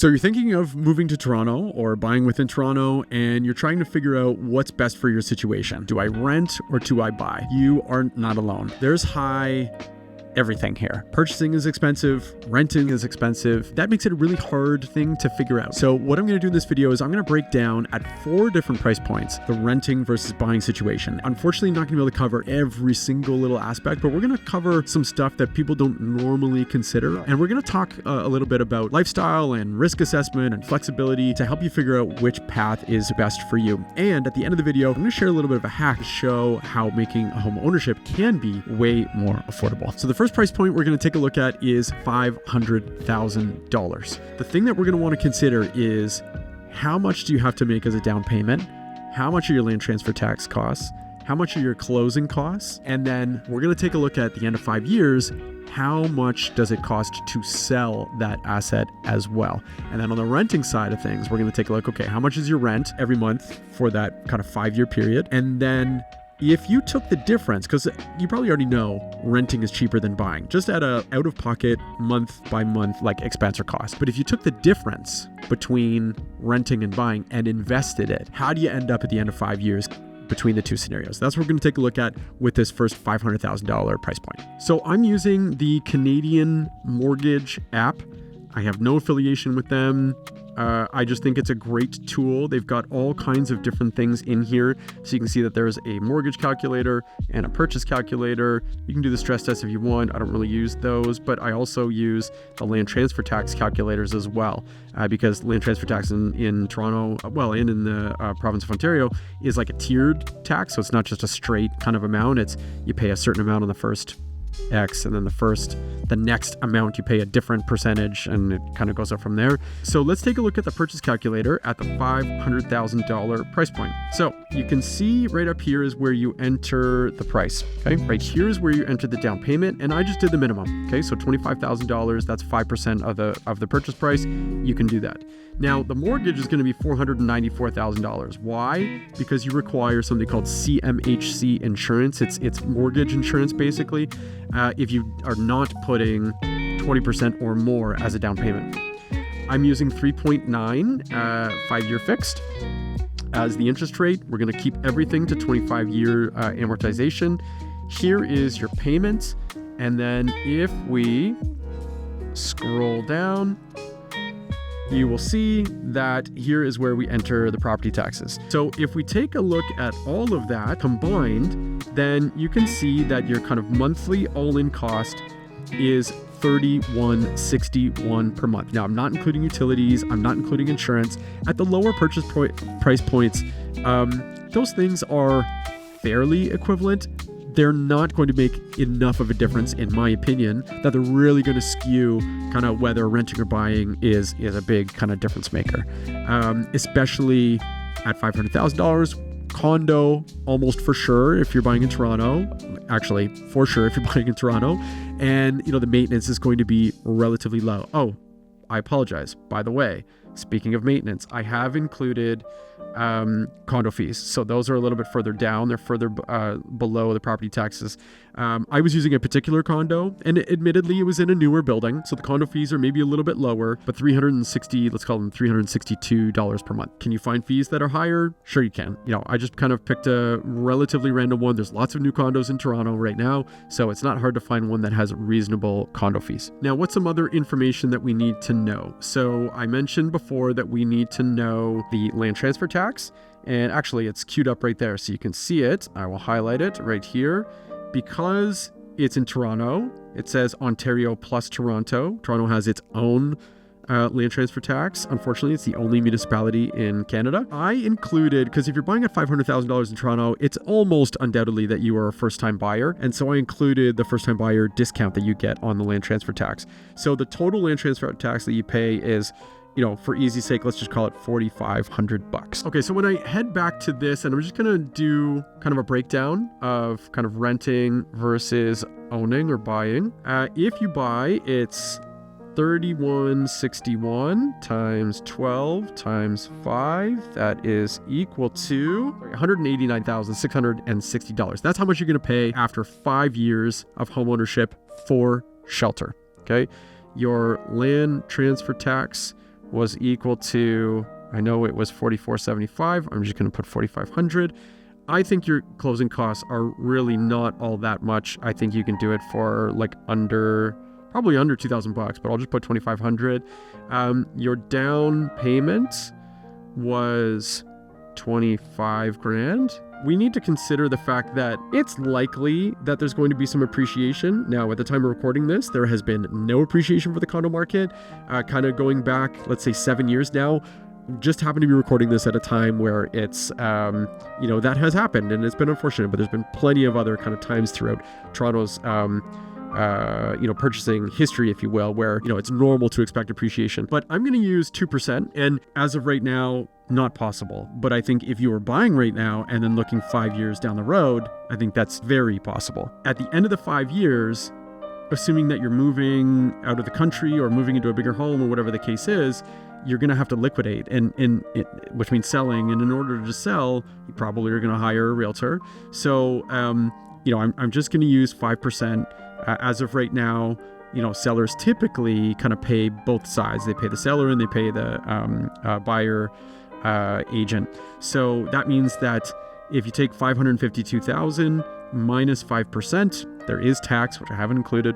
So you're thinking of moving to Toronto or buying within Toronto, and you're trying to figure out what's best for your situation. Do I rent or do I buy? You are not alone. There's high everything here. Purchasing is expensive, renting is expensive. That makes it a really hard thing to figure out. So what I'm going to do in this video is I'm going to break down at 4 different price points the renting versus buying situation. Unfortunately, not going to be able to cover every single little aspect, but we're going to cover some stuff that people don't normally consider. And we're going to talk a little bit about lifestyle and risk assessment and flexibility to help you figure out which path is best for you. And at the end of the video, I'm going to share a little bit of a hack to show how making a home ownership can be way more affordable. So the first price point we're going to take a look at is $500,000. The thing that we're going to want to consider is how much do you have to make as a down payment? How much are your land transfer tax costs? How much are your closing costs? And then we're going to take a look at the end of 5 years, how much does it cost to sell that asset as well? And then on the renting side of things, we're going to take a look, okay, how much is your rent every month for that kind of 5-year period? And then if you took the difference, because you probably already know renting is cheaper than buying, just at a out-of-pocket month by month like expense or cost. But if you took the difference between renting and buying and invested it, how do you end up at the end of 5 years between the two scenarios? That's what we're going to take a look at with this first $500,000 price point. So I'm using the Canadian Mortgage app. I have no affiliation with them. I just think it's a great tool. They've got all kinds of different things in here. So you can see that there's a mortgage calculator and a purchase calculator. You can do the stress test if you want. I don't really use those, but I also use the land transfer tax calculators as well, because land transfer tax in Toronto, well, and in the province of Ontario is like a tiered tax. So it's not just a straight kind of amount. It's you pay a certain amount on the first X, and then the next amount you pay a different percentage, and it kind of goes up from there. So let's take a look at the purchase calculator at the $500,000 price point. So you can see right up here is where you enter the price. Okay, right here is where you enter the down payment, and I just did the minimum. Okay, so $25,000, that's 5% of the purchase price. You can do that. Now the mortgage is going to be $494,000. Why? Because you require something called CMHC insurance. It's mortgage insurance basically. If you are not putting 20% or more as a down payment. I'm using 3.9 5-year fixed as the interest rate. We're going to keep everything to 25-year amortization. Here is your payment. And then if we scroll down, you will see that here is where we enter the property taxes. So if we take a look at all of that combined, then you can see that your kind of monthly all-in cost is $31.61 per month. Now, I'm not including utilities. I'm not including insurance. At the lower purchase price points, those things are fairly equivalent. They're not going to make enough of a difference, in my opinion, that they're really going to skew kind of whether renting or buying is a big kind of difference maker, especially at $500,000. Condo, almost for sure if you're buying in Toronto, actually for sure if you're buying in Toronto, and the maintenance is going to be relatively low. Oh, I apologize. By the way, speaking of maintenance, I have included condo fees. So those are a little bit further down. They're further below the property taxes. I was using a particular condo, and admittedly it was in a newer building. So the condo fees are maybe a little bit lower, but let's call them $362 per month. Can you find fees that are higher? Sure you can. I just kind of picked a relatively random one. There's lots of new condos in Toronto right now, so it's not hard to find one that has reasonable condo fees. Now, what's some other information that we need to know? So I mentioned before that we need to know the land transfer tax, and actually it's queued up right there so you can see it. I will highlight it right here. Because it's in Toronto, it says Ontario plus Toronto. Toronto has its own land transfer tax. Unfortunately, it's the only municipality in Canada. I included, because if you're buying at $500,000 in Toronto, it's almost undoubtedly that you are a first-time buyer. And so I included the first-time buyer discount that you get on the land transfer tax. So the total land transfer tax that you pay is, for easy sake, let's just call it $4,500. Okay, so when I head back to this, and I'm just gonna do kind of a breakdown of kind of renting versus owning or buying. If you buy, it's $31.61 times 12 times 5. That is equal to $189,660. That's how much you're gonna pay after 5 years of homeownership for shelter. Okay, your land transfer tax was equal to, I know it was 4,475. I'm just going to put 4,500. I think your closing costs are really not all that much. I think you can do it for like probably under $2,000, but I'll just put 2,500. Your down payment was 25 grand. We need to consider the fact that it's likely that there's going to be some appreciation. Now, at the time of recording this, there has been no appreciation for the condo market, kind of going back, let's say 7 years now. Just happen to be recording this at a time where it's, that has happened, and it's been unfortunate, but there's been plenty of other kind of times throughout Toronto's, purchasing history, if you will, where, it's normal to expect appreciation. But I'm going to use 2%. And as of right now, not possible. But I think if you were buying right now and then looking 5 years down the road, I think that's very possible. At the end of the 5 years, assuming that you're moving out of the country or moving into a bigger home or whatever the case is, you're going to have to liquidate, which means selling. And in order to sell, you probably are going to hire a realtor. So, I'm just going to use 5%. As of right now, sellers typically kind of pay both sides. They pay the seller and they pay the buyer agent. So that means that if you take 552,000 minus 5%, there is tax, which I haven't included.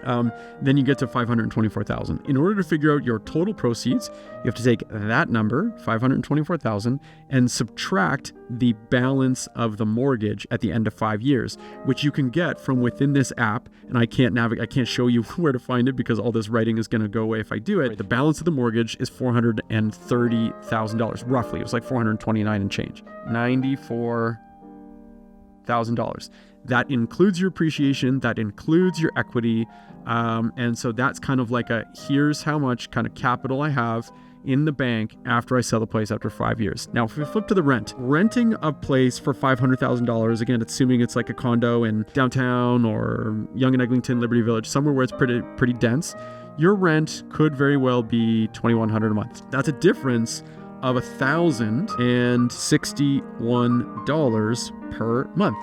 Then you get to 524,000. In order to figure out your total proceeds, you have to take that number, 524,000, and subtract the balance of the mortgage at the end of 5 years, which you can get from within this app. And I can't show you where to find it because all this writing is going to go away if I do it. The balance of the mortgage is $430,000, roughly. It was like 429 and change, $94,000. That includes your appreciation, that includes your equity. And so that's kind of like here's how much kind of capital I have in the bank after I sell the place after 5 years. Now, if we flip to the renting a place for $500,000, again, assuming it's like a condo in downtown or Yonge and Eglinton, Liberty Village, somewhere where it's pretty dense, your rent could very well be $2,100 a month. That's a difference of $1,061 per month.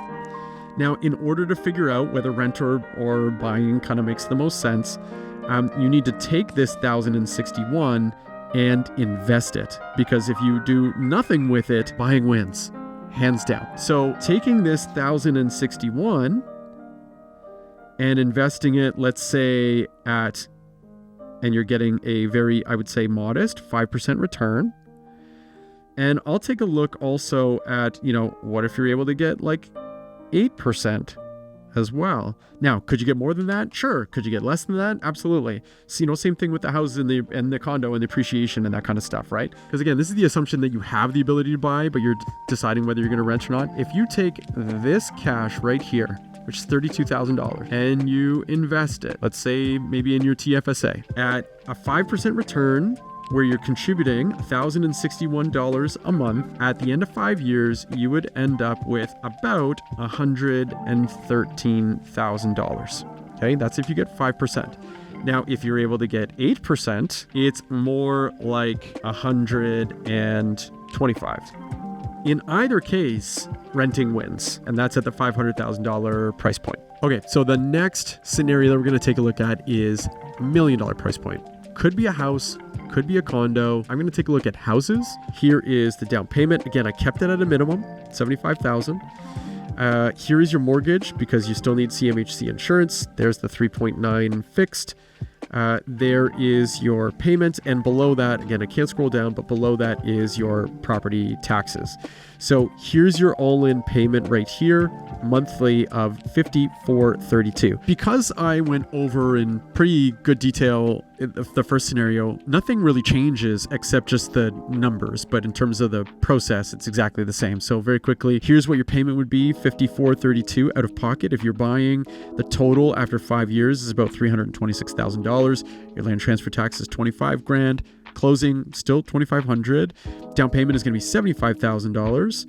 Now, in order to figure out whether rent or buying kind of makes the most sense, you need to take this 1,061 and invest it. Because if you do nothing with it, buying wins, hands down. So taking this 1,061 and investing it, let's say and you're getting a very, I would say, modest 5% return. And I'll take a look also at, what if you're able to get like 8% as well. Now, could you get more than that? Sure. Could you get less than that? Absolutely. So, same thing with the houses and the condo and the appreciation and that kind of stuff, right? Because again, this is the assumption that you have the ability to buy, but you're deciding whether you're going to rent or not. If you take this cash right here, which is $32,000, and you invest it, let's say maybe in your TFSA, at a 5% return, where you're contributing $1,061 a month, at the end of 5 years, you would end up with about $113,000. Okay, that's if you get 5%. Now, if you're able to get 8%, it's more like 125. In either case, renting wins, and that's at the $500,000 price point. Okay, so the next scenario that we're going to take a look at is $1 million price point. Could be a house, could be a condo. I'm going to take a look at houses. Here is the down payment. Again, I kept it at a minimum, $75,000. Here is your mortgage because you still need CMHC insurance. There's the 3.9 fixed. There is your payment, and below that, again, I can't scroll down, but below that is your property taxes. So here's your all-in payment right here, monthly of $54.32. Because I went over in pretty good detail the first scenario, nothing really changes except just the numbers, but in terms of the process, it's exactly the same. So very quickly, here's what your payment would be, $54.32 out of pocket. If you're buying, the total after 5 years is about $326,000. Your land transfer tax is $25,000. Closing still $2,500. Down payment is going to be $75,000.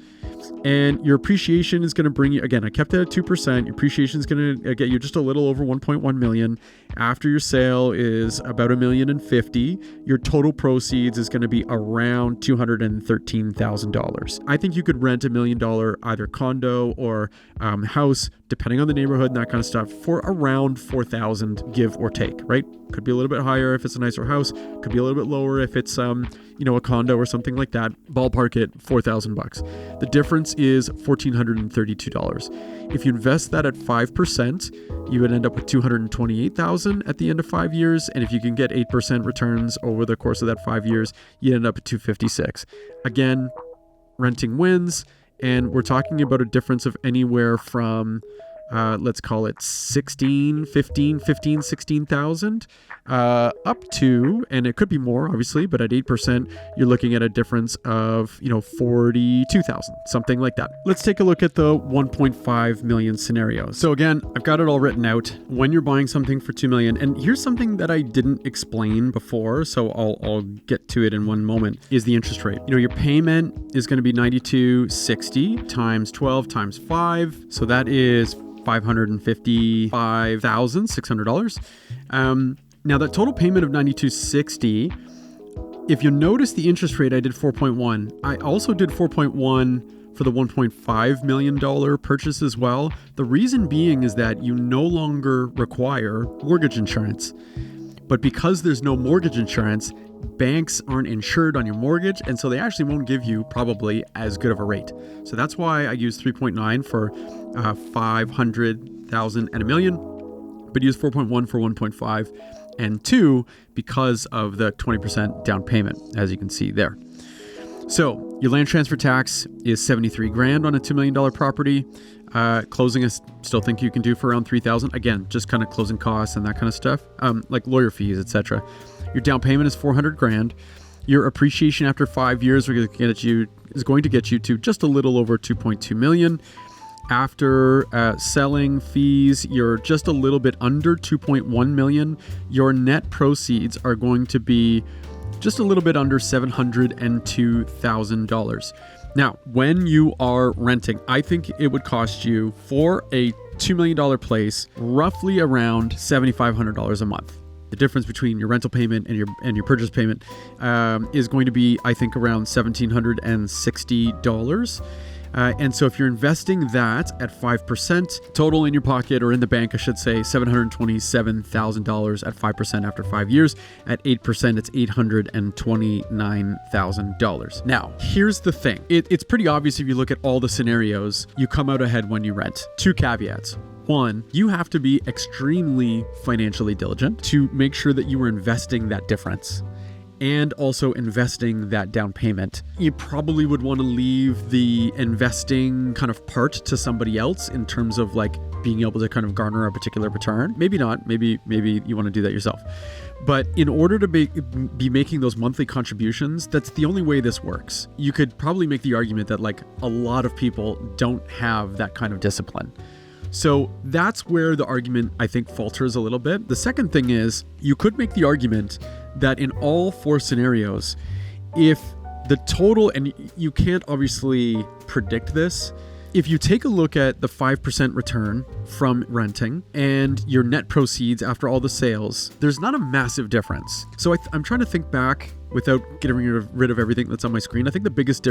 And your appreciation is going to bring you, again, I kept it at 2%. Your appreciation is going to get you just a little over 1.1 million. After your sale is about $1,050,000, your total proceeds is going to be around $213,000. I think you could rent $1 million either condo or house, depending on the neighborhood and that kind of stuff, for around $4,000, give or take, right? Could be a little bit higher if it's a nicer house, could be a little bit lower if it's a condo or something like that. Ballpark it $4,000. The difference is $1,432. If you invest that at 5%, you would end up with $228,000 at the end of 5 years, and if you can get 8% returns over the course of that 5 years, you end up at $256,000. Again, renting wins, and we're talking about a difference of anywhere from let's call it 16,000 up to, and it could be more obviously, but at 8%, you're looking at a difference of, 42,000, something like that. Let's take a look at the 1.5 million scenario. So again, I've got it all written out. When you're buying something for 2 million, and here's something that I didn't explain before, so I'll get to it in one moment, is the interest rate. Your payment is going to be $92.60 times 12 times 5. So that is $555,600. Now that total payment of $92.60, if you notice the interest rate, I did 4.1. I also did 4.1 for the $1.5 million purchase as well. The reason being is that you no longer require mortgage insurance. But because there's no mortgage insurance, banks aren't insured on your mortgage, and so they actually won't give you probably as good of a rate. So that's why I use 3.9 for 500,000 and $1 million, but use 4.1 for 1.5 and 2 because of the 20% down payment, as you can see there. So your land transfer tax is $73,000 on a $2 million property. Closing, I still think you can do for around $3,000. Again, just kind of closing costs and that kind of stuff, like lawyer fees, etc. Your down payment is $400,000. Your appreciation after 5 years is going to get you to just a little over 2.2 million. After selling fees, you're just a little bit under 2.1 million. Your net proceeds are going to be just a little bit under $702,000. Now, when you are renting, I think it would cost you for a $2 million place roughly around $7,500 a month. The difference between your rental payment and your purchase payment is going to be, I think, around $1,760. And so if you're investing that at 5% total in your pocket, or in the bank, I should say, $727,000 at 5% after 5 years. At 8%, it's $829,000. Now, here's the thing. It's pretty obvious if you look at all the scenarios, you come out ahead when you rent. 2 caveats. 1, you have to be extremely financially diligent to make sure that you are investing that difference and also investing that down payment. You probably would want to leave the investing kind of part to somebody else in terms of like being able to kind of garner a particular return. Maybe not. Maybe you want to do that yourself. But in order to be making those monthly contributions, that's the only way this works. You could probably make the argument that like a lot of people don't have that kind of discipline. So that's where the argument, I think, falters a little bit. The second thing is, you could make the argument that in all 4 scenarios, if the total, and you can't obviously predict this, if you take a look at the 5% return from renting and your net proceeds after all the sales, there's not a massive difference. So I'm trying to think back without getting rid of everything that's on my screen. I think the biggest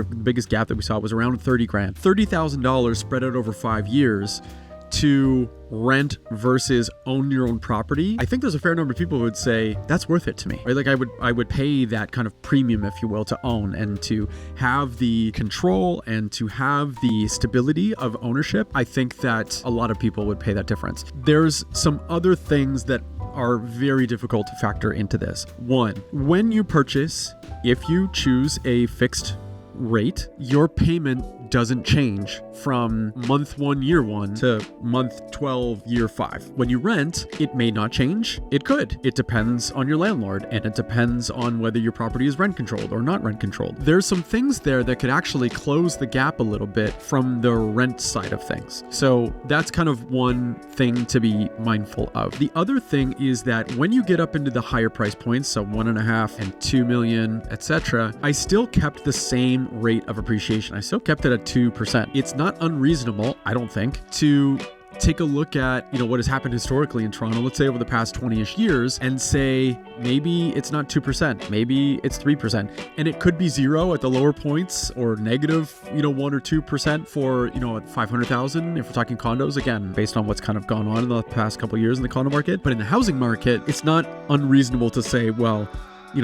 gap that we saw was around $30,000. $30,000 spread out over 5 years to rent versus own your own property. I think there's a fair number of people who would say that's worth it to me, right? Like I would pay that kind of premium, if you will, to own and to have the control and to have the stability of ownership. I think that a lot of people would pay that difference. There's some other things that are very difficult to factor into this. 1, when you purchase, if you choose a fixed rate, your payment doesn't change from month 1, year 1 to month 12, year 5. When you rent, it may not change. It could. It depends on your landlord, and it depends on whether your property is rent controlled or not rent controlled. There's some things there that could actually close the gap a little bit from the rent side of things. So that's kind of one thing to be mindful of. The other thing is that when you get up into the higher price points, so 1.5 and 2 million, etc., I still kept the same rate of appreciation. I still kept it at 2%. It's not unreasonable, I don't think, to take a look at, what has happened historically in Toronto, let's say over the past 20-ish years, and say, maybe it's not 2%, maybe it's 3%. And it could be zero at the lower points or negative, 1 or 2% for, at 500,000 if we're talking condos, again, based on what's kind of gone on in the past couple of years in the condo market. But in the housing market, it's not unreasonable to say, well,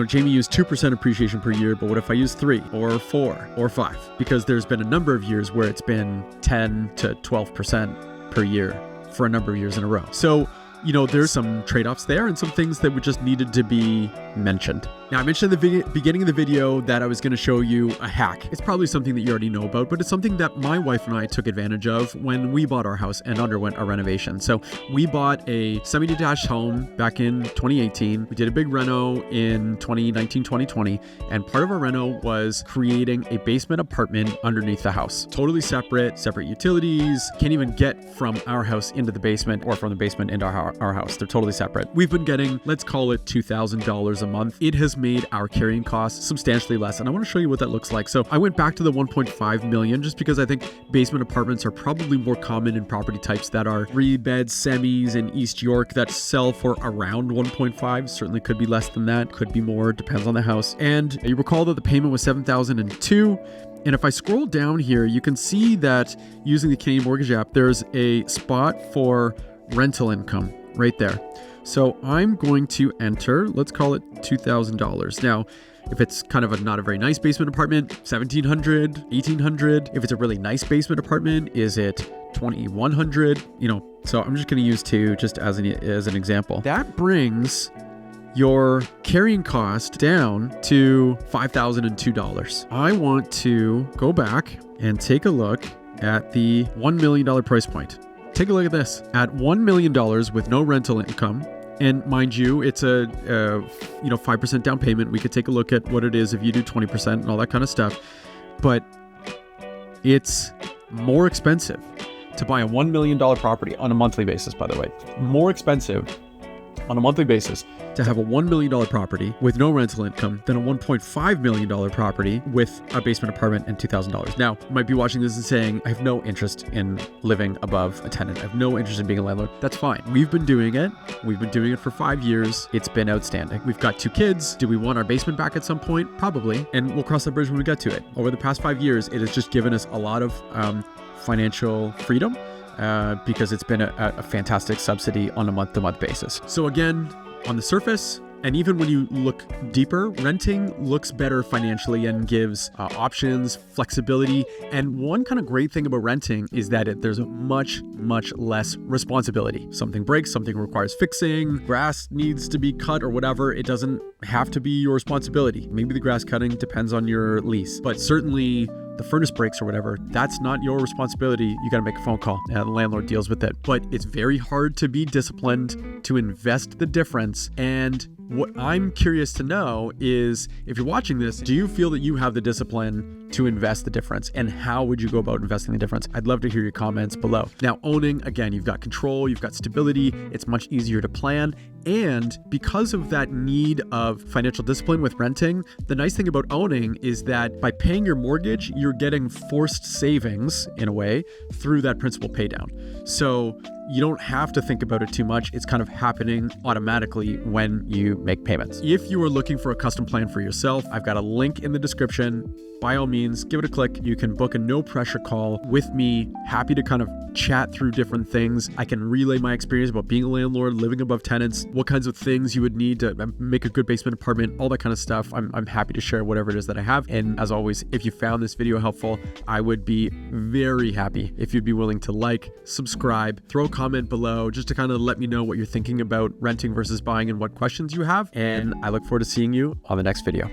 Jamie used 2% appreciation per year, but what if I use 3 or 4 or 5? Because there's been a number of years where it's been 10 to 12% per year for a number of years in a row. So, there's some trade-offs there and some things that would just needed to be mentioned. Now, I mentioned at the beginning of the video that I was going to show you a hack. It's probably something that you already know about, but it's something that my wife and I took advantage of when we bought our house and underwent a renovation. So we bought a semi-detached home back in 2018. We did a big reno in 2019, 2020, and part of our reno was creating a basement apartment underneath the house. Totally separate utilities. Can't even get from our house into the basement or from the basement into our house. They're totally separate. We've been getting, let's call it $2,000 a month. It has made our carrying costs substantially less. And I want to show you what that looks like. So I went back to the 1.5 million just because I think basement apartments are probably more common in property types that are 3-bed semis in East York that sell for around 1.5. Certainly could be less than that, could be more, depends on the house. And you recall that the payment was $7,002. And if I scroll down here, you can see that using the Canadian Mortgage app, there's a spot for rental income right there. So I'm going to enter, let's call it $2,000. Now, if it's kind of not a very nice basement apartment, $1,700, $1,800. If it's a really nice basement apartment, is it $2,100? So I'm just going to use 2 just as an example. That brings your carrying cost down to $5,002. I want to go back and take a look at the $1 million price point. Take a look at this. At $1 million with no rental income, and mind you, it's a 5% down payment. We could take a look at what it is if you do 20% and all that kind of stuff. But it's more expensive to buy a $1 million property on a monthly basis, by the way. More expensive on a monthly basis to have a $1 million property with no rental income than a $1.5 million property with a basement apartment and $2,000. Now, you might be watching this and saying, I have no interest in living above a tenant. I have no interest in being a landlord. That's fine. We've been doing it. We've been doing it for 5 years. It's been outstanding. We've got 2 kids. Do we want our basement back at some point? Probably. And we'll cross that bridge when we get to it. Over the past 5 years, it has just given us a lot of financial freedom. Because it's been a fantastic subsidy on a month-to-month basis. So again, on the surface, and even when you look deeper, renting looks better financially and gives options, flexibility. And one kind of great thing about renting is that there's much, much less responsibility. Something breaks, something requires fixing, grass needs to be cut or whatever. It doesn't have to be your responsibility. Maybe the grass cutting depends on your lease, but certainly the furnace breaks or whatever, that's not your responsibility. You got to make a phone call and the landlord deals with it. But it's very hard to be disciplined, to invest the difference. And what I'm curious to know is, if you're watching this, do you feel that you have the discipline to invest the difference? And how would you go about investing the difference? I'd love to hear your comments below. Now, owning, again, you've got control, you've got stability, it's much easier to plan. And because of that need of financial discipline with renting, the nice thing about owning is that by paying your mortgage, you're getting forced savings in a way through that principal pay down. So you don't have to think about it too much. It's kind of happening automatically when you make payments. If you are looking for a custom plan for yourself, I've got a link in the description. By all means, give it a click. You can book a no pressure call with me. Happy to kind of chat through different things. I can relay my experience about being a landlord, living above tenants, what kinds of things you would need to make a good basement apartment, all that kind of stuff. I'm happy to share whatever it is that I have. And as always, if you found this video helpful, I would be very happy if you'd be willing to like, subscribe, throw a comment below just to kind of let me know what you're thinking about renting versus buying and what questions you have. And I look forward to seeing you on the next video.